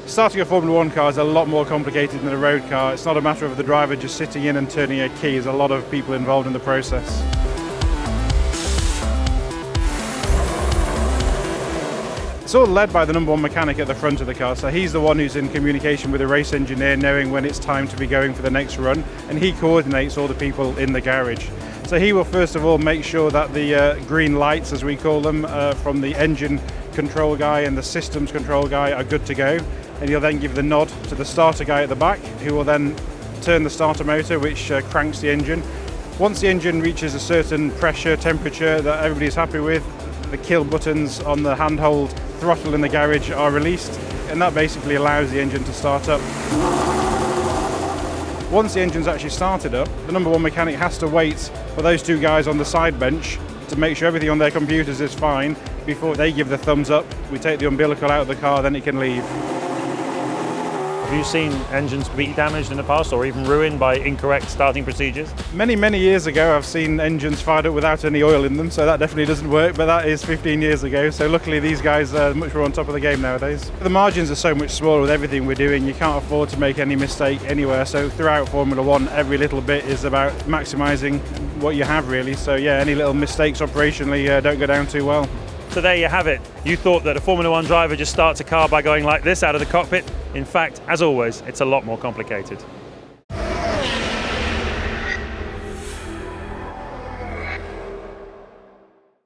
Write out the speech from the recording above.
Starting a Formula 1 car is a lot more complicated than a road car. It's not a matter of the driver just sitting in and turning a key. There's a lot of people involved in the process. It's all led by the number one mechanic at the front of the car, so he's the one who's in communication with the race engineer, knowing when it's time to be going for the next run, and he coordinates all the people in the garage. So he will first of all make sure that the green lights, as we call them, from the engine control guy and the systems control guy are good to go, and he'll then give the nod to the starter guy at the back, who will then turn the starter motor, which cranks the engine. Once the engine reaches a certain pressure, temperature that everybody's happy with, the kill buttons on the handhold throttle in the garage are released, and that basically allows the engine to start up. Once the engine's actually started up, the number one mechanic has to wait for those two guys on the side bench to make sure everything on their computers is fine before they give the thumbs up. We take the umbilical out of the car, then it can leave. Have you seen engines be damaged in the past or even ruined by incorrect starting procedures? Many, many years ago I've seen engines fired up without any oil in them, so that definitely doesn't work, but that is 15 years ago, so luckily these guys are much more on top of the game nowadays. The margins are so much smaller with everything we're doing, you can't afford to make any mistake anywhere, so throughout Formula 1 every little bit is about maximising what you have really, so yeah, any little mistakes operationally don't go down too well. So there you have it. You thought that a Formula 1 driver just starts a car by going like this out of the cockpit. In fact, as always, it's a lot more complicated.